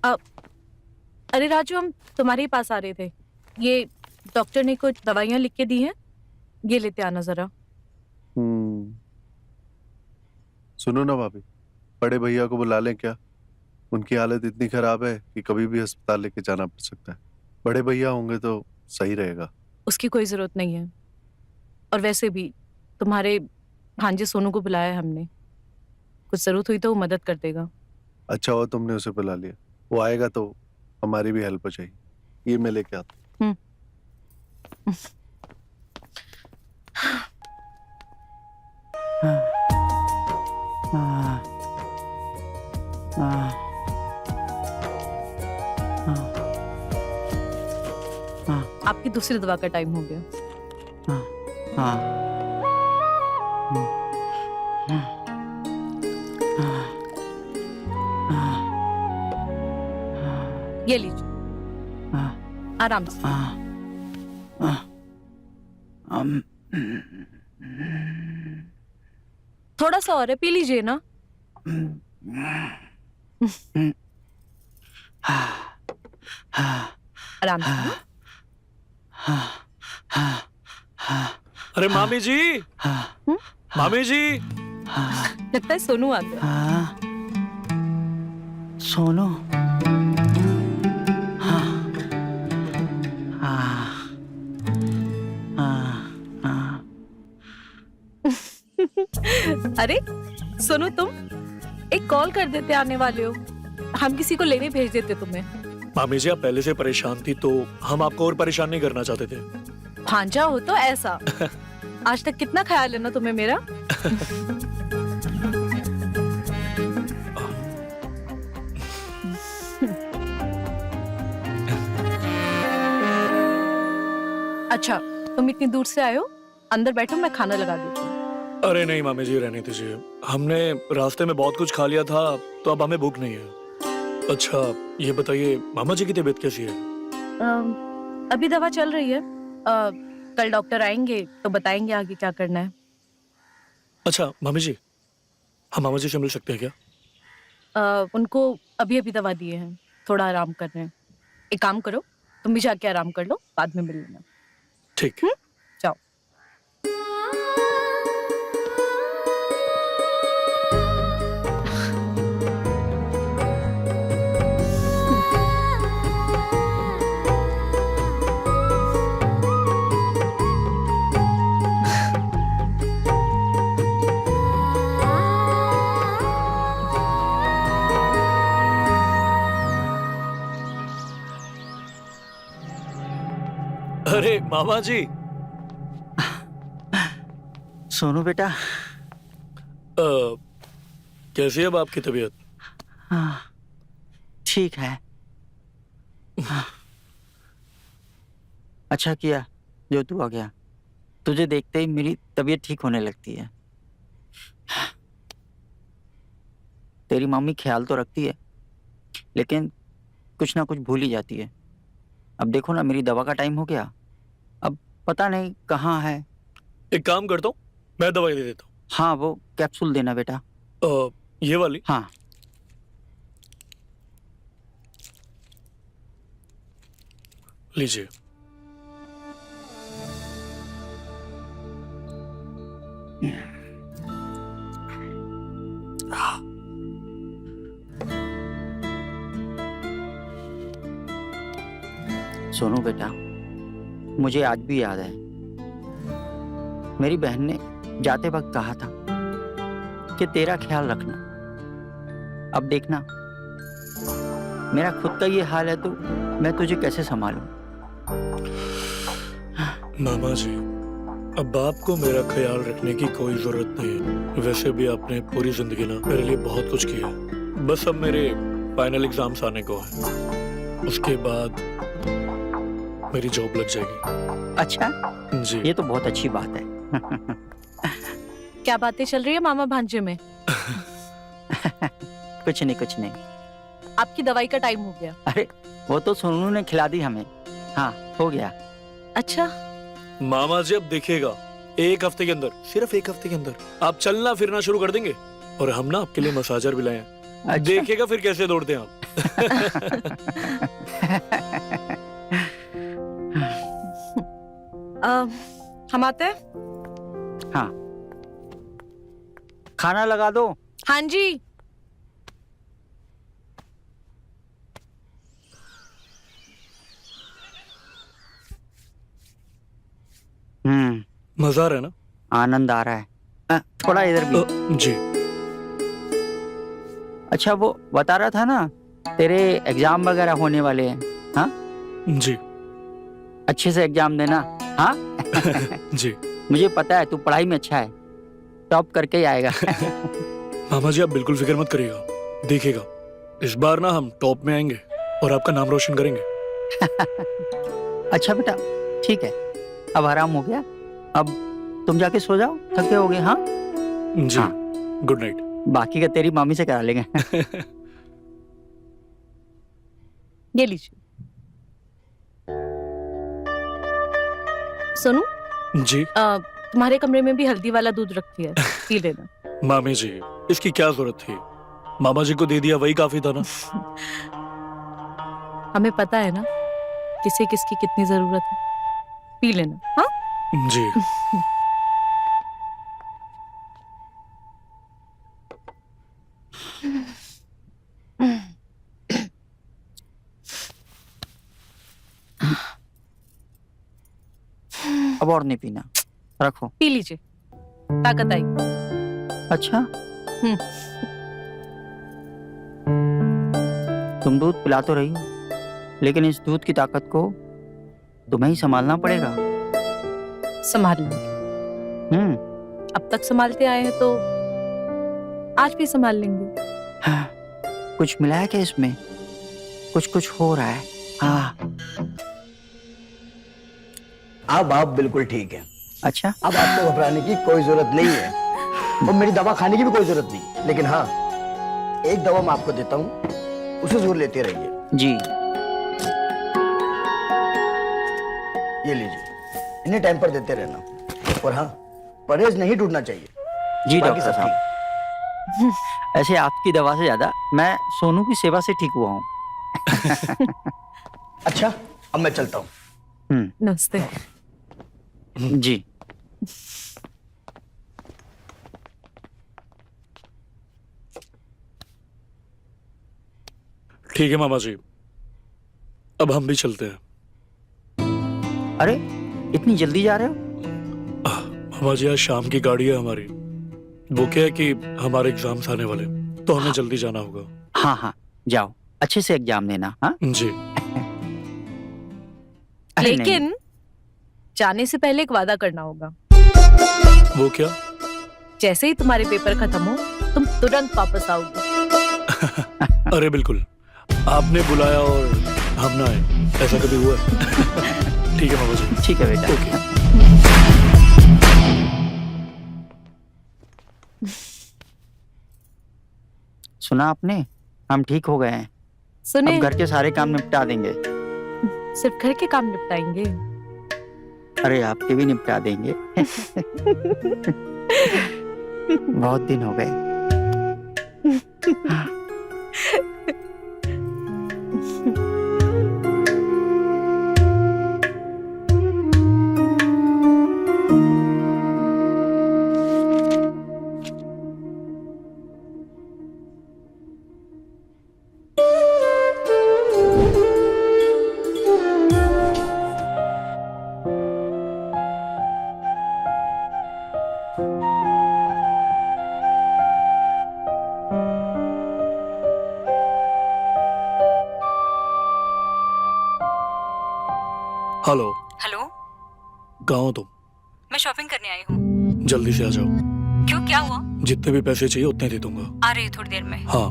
अ, अरे राजू, हम तुम्हारे ही पास आ रहे थे। ये डॉक्टर ने कुछ दवाइयाँ लिख के दी हैं, ये लेते आना जरा। सुनो ना भाभी, बड़े भैया को बुला लें क्या? उनकी हालत इतनी खराब है कि कभी भी अस्पताल लेके जाना पड़ सकता है। बड़े भैया होंगे तो सही रहेगा। उसकी कोई जरूरत नहीं है। और वैसे भी तुम्हारे भांजे सोनू को बुलाया है हमने, कुछ जरूरत हुई तो वो मदद कर देगा। अच्छा हुआ तुमने उसे बुला लिया, वो आएगा तो हमारी भी हेल्प हो जाएगी। ये मैं लेके आता हूँ। आपकी दूसरी दवा का टाइम हो गया। ये लीजिए, आराम से। थोड़ा सा और है, पी लीजिए ना। आराम से। अरे मामी जी, मामी जी। लगता है सोनू आ गया। सोनू। अरे सोनू, तुम एक कॉल कर देते, आने वाले हो। हम किसी को लेने भेज देते तुम्हें। मामी जी, आप पहले से परेशान थी तो हम आपको और परेशान नहीं करना चाहते थे। भांजा हो तो ऐसा। आज तक कितना ख्याल है ना तुम्हें मेरा। अच्छा, तुम इतनी दूर से आए हो, अंदर बैठो, मैं खाना लगा देती हूँ। अरे नहीं मामी जी, रहने दीजिए। हमने रास्ते में बहुत कुछ खा लिया था, तो अब हमें भूख नहीं है। अच्छा ये बताइए, मामा जी की तबीयत कैसी है? अभी दवा चल रही है। कल डॉक्टर आएंगे तो बताएंगे आगे क्या करना है। अच्छा मामी जी, हम मामा जी से मिल सकते हैं क्या? उनको अभी अभी दवा दिए हैं, थोड़ा आराम कर रहे हैं। एक काम करो, तुम भी जाके आराम कर लो, बाद में मिल लेना। ठीक। जाओ। अरे मामा जी। सोनू बेटा। कैसी है अब आपकी तबीयत? ठीक है। अच्छा किया जो तू आ गया। तुझे देखते ही मेरी तबीयत ठीक होने लगती है। तेरी मम्मी ख्याल तो रखती है, लेकिन कुछ ना कुछ भूल ही जाती है। अब देखो ना, मेरी दवा का टाइम हो गया, अब पता नहीं कहाँ है। एक काम करता हूँ, मैं दवाई दे देता हूँ। हाँ, वो कैप्सूल देना बेटा। ये वाली? हाँ। लीजिए। सोनू बेटा, मुझे आज भी याद है, मेरी बहन ने जाते वक्त कहा था कि तेरा ख्याल रखना। अब देखना, मेरा खुद का ये हाल है तो मैं तुझे कैसे संभालूं? मामा जी, अब आपको मेरा ख्याल रखने की कोई जरूरत नहीं है। वैसे भी आपने पूरी जिंदगी ना मेरे लिए बहुत कुछ किया। बस अब मेरे फाइनल एग्जाम्स आने को है, उसके बाद मेरी जॉब लग जाएगी। अच्छा जी। ये तो बहुत अच्छी बात है। क्या बातें चल रही है मामा भांजे में? कुछ नहीं कुछ नहीं। आपकी दवाई का टाइम हो गया। अरे वो तो सोनू ने खिला दी हमें। हाँ, हो गया। अच्छा मामा जी, अब देखिएगा, एक हफ्ते के अंदर, सिर्फ एक हफ्ते के अंदर आप चलना फिरना शुरू कर देंगे, और हम ना आपके लिए मसाजर भी लाए हैं। अच्छा। देखिएगा फिर कैसे दौड़ते हैं आप। हम आते हैं। हाँ, खाना लगा दो। हाँ जी। मजा आ रहा है ना? आनंद आ रहा है। थोड़ा इधर भी। जी। अच्छा, वो बता रहा था ना, तेरे एग्जाम वगैरह होने वाले हैं। हाँ जी। अच्छे से एग्जाम देना। हाँ जी। मुझे पता है तू पढ़ाई में अच्छा है, टॉप करके ही आएगा। मामा जी, आप बिल्कुल फिक्र मत करिएगा, देखिएगा इस बार ना हम टॉप में आएंगे और आपका नाम रोशन करेंगे। अच्छा बेटा, ठीक है, अब आराम हो गया, अब तुम जाके सो जाओ, थके होगे। हाँ जी। हाँ। Good night. बाकी का तेरी मामी से करा लेंगे। ये लीजिए। सोनू, जी। तुम्हारे कमरे में भी हल्दी वाला दूध रखती है, पी लेना। मामी जी, इसकी क्या जरूरत थी? मामा जी को दे दिया, वही काफी था ना। हमें पता है ना किसे किसकी कितनी जरूरत है, पी लेना। हाँ जी। अब और नहीं पीना, रखो। पी लीजिए, ताकत आई। अच्छा, तुम दूध पिला तो रही हो, लेकिन इस दूध की ताकत को तुम्हें ही संभालना पड़ेगा। संभाल लेंगे। अब तक संभालते आए हैं तो आज भी संभाल लेंगे। हाँ, कुछ मिला है क्या इसमें? कुछ कुछ हो रहा है। हाँ। अब आप बिल्कुल ठीक है। अच्छा, अब आपको घबराने की कोई जरूरत नहीं है और मेरी दवा खाने की भी कोई जरूरत नहीं। लेकिन हाँ, एक दवा मैं आपको देता हूँ, उसे जरूर लेते रहिए। जी। ये लीजिए, इन्हें टाइम पर देते रहना। और हाँ, परहेज नहीं टूटना चाहिए। जी बाकी डॉक्टर सब साहब, ऐसे आपकी दवा से ज्यादा मैं सोनू की सेवा से ठीक हुआ हूँ। अच्छा, अब मैं चलता हूँ। नमस्ते। जी। ठीक है मामा जी, अब हम भी चलते हैं। अरे, इतनी जल्दी जा रहे हो? मामा जी, आज शाम की गाड़ी है हमारी। वो क्या है कि हमारे एग्जाम्स आने वाले, तो हमें जल्दी जाना होगा। हाँ हाँ, जाओ, अच्छे से एग्जाम देना। हाँ जी। अरे नहीं, लेकिन जाने से पहले एक वादा करना होगा। वो क्या? जैसे ही तुम्हारे पेपर खत्म हो, तुम तुरंत वापस आओगे। अरे बिल्कुल, आपने बुलाया और हम ना आए, ऐसा कभी हुआ है? ठीक है मामा जी। ठीक है बेटा। ओके। सुना आपने, हम ठीक हो गए हैं। सुने, अब घर के सारे काम निपटा देंगे। सिर्फ घर के काम निपटाएंगे? अरे आपके भी निपटा देंगे। बहुत दिन हो गए। हेलो। हेलो, कहाँ हो तुम? मैं शॉपिंग करने आई हूँ। जल्दी से आ जाओ। क्यों, क्या हुआ? जितने भी पैसे चाहिए उतने दे दूंगा। आ रही हूँ थोड़ी देर में। हाँ।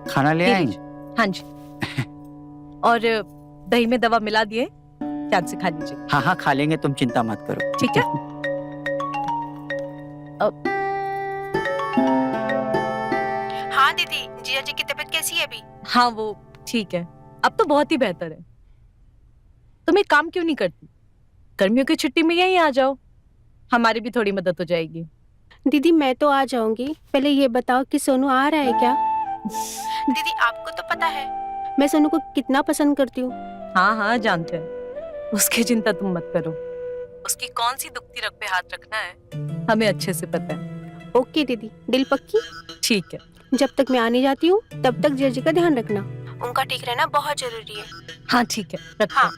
खाना ले ये आएंगे? लीजिए। हाँ जी। और दही में दवा मिला दिए, ध्यान से खा लीजिए। हाँ हाँ, खा लेंगे, तुम चिंता मत करो। ठीक है। हाँ दीदी, जीजा जी की तबीयत कैसी है अभी? हाँ, वो ठीक है, अब तो बहुत ही बेहतर है। तुम एक काम क्यों नहीं करती, गर्मियों की छुट्टी में यहीं आ जाओ, हमारी भी थोड़ी मदद हो जाएगी। दीदी मैं तो आ जाऊंगी, पहले ये बताओ कि सोनू आ रहा है क्या? दीदी आपको तो पता है मैं सोनू को कितना पसंद करती हूँ। हाँ हाँ जानते हैं, उसकी चिंता तुम मत करो, उसकी कौन सी दुखती रग पे हाथ रखना है हमें अच्छे से पता है। ओके दीदी, दिल पक्की? ठीक है। जब तक मैं आने जाती हूँ तब तक जीजा जी का ध्यान रखना, उनका ठीक रहना बहुत जरूरी है। हाँ ठीक है, रखो। हाँ।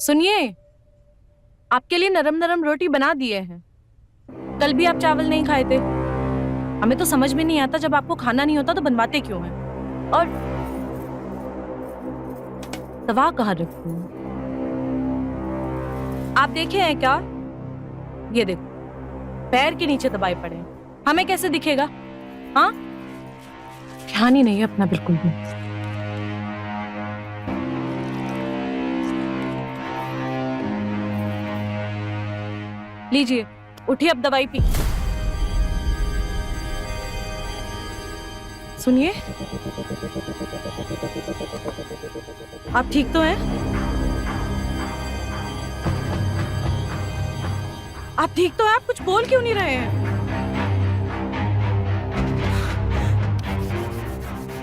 सुनिए, आपके लिए नरम नरम रोटी बना दिए हैं। कल भी आप चावल नहीं खाए थे, हमें तो समझ में नहीं आता जब आपको खाना नहीं होता तो बनवाते क्यों हैं। और तवा कहाँ रखती हूँ? आप देखे हैं क्या? ये देखो, पैर के नीचे दबाए पड़े हैं, हमें कैसे दिखेगा? हाँ, ध्यान ही नहीं है अपना बिल्कुल भी। लीजिए, उठिए अब दवाई पी। सुनिए, आप ठीक तो हैं? आप ठीक तो हैं? आप कुछ बोल क्यों नहीं रहे हैं?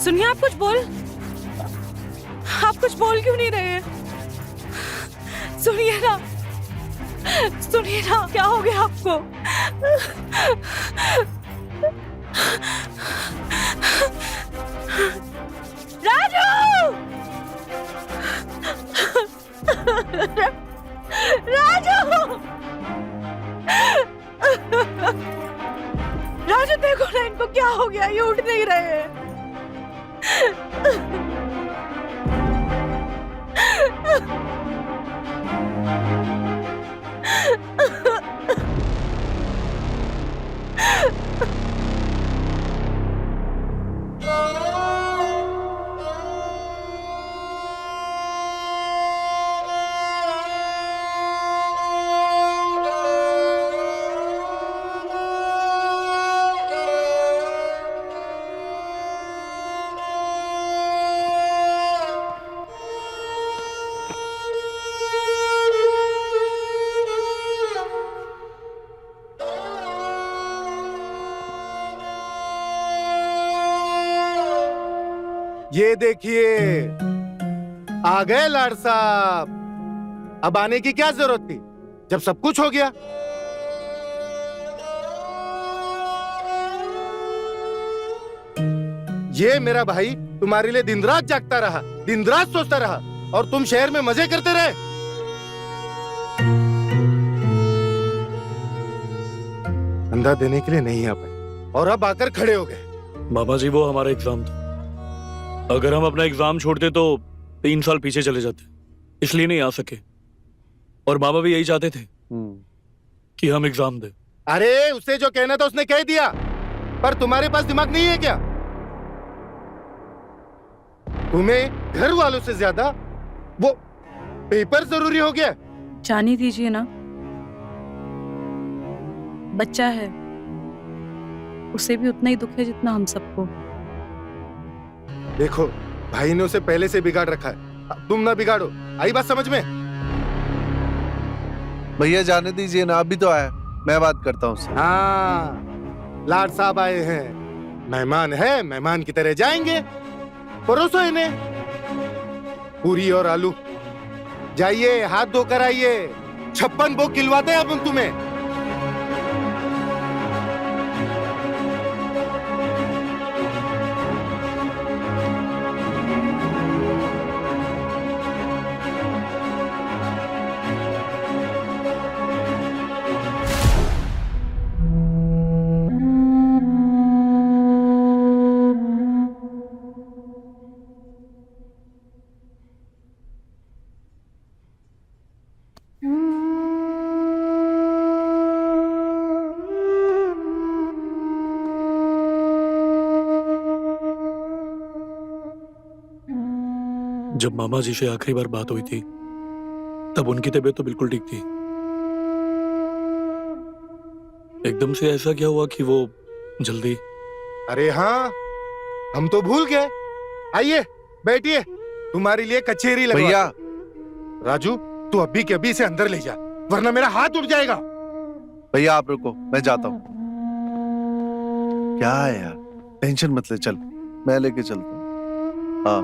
सुनिए, आप कुछ बोल क्यों नहीं रहे हैं? सुनिए ना, क्या हो गया आपको? राजू! राजू देखो ना, इनको क्या हो गया, ये उठ नहीं रहे हैं। ये देखिए, आ गए लाड साहब। अब आने की क्या जरूरत थी जब सब कुछ हो गया। ये मेरा भाई तुम्हारे लिए दिन रात जागता रहा, दिन रात सोचता रहा, और तुम शहर में मजे करते रहे। अंधा देने के लिए नहीं आ पाए और अब आकर खड़े हो गए। मामा जी, वो हमारा एग्जाम था। अगर हम अपना एग्जाम छोड़ते तो 3 साल पीछे चले जाते, इसलिए नहीं आ सके। और मामा भी यही चाहते थे कि हम एग्जाम दें। अरे उसे जो कहना था उसने कह दिया, पर तुम्हारे पास दिमाग नहीं है क्या? तुम्हें घर वालों से ज्यादा वो पेपर जरूरी हो गया। जाने दीजिए ना, बच्चा है, उसे भी उतना ही दुख है जितना हम सबको। देखो, भाई ने उसे पहले से बिगाड़ रखा है, अब तुम ना बिगाड़ो। आई बात समझ में? भैया जाने दीजिए ना, अभी तो आया, मैं बात करता हूँ उससे। हाँ, लाड साहब आए हैं, मेहमान है, मेहमान की तरह जाएंगे। परोसो इन्हें पूरी और आलू। जाइए, हाथ धोकर आइए, 56 भोग खिलवाते हैं अब तुम्हें। जब मामा जी से आखिरी बार बात हुई थी तब उनकी तबीयत तो बिल्कुल ठीक थी। एकदम से ऐसा क्या हुआ कि वो जल्दी? अरे हाँ, हम तो भूल गए। आइए, बैठिए, तुम्हारे लिए कचेरी लगवा भैया राजू, तू अभी के अभी इसे अंदर ले जा, वरना मेरा हाथ उठ जाएगा। भैया आप रुको, मैं जाता हूँ। क्या है यार, टेंशन मत ले, चल मैं लेके चलता हूँ। हाँ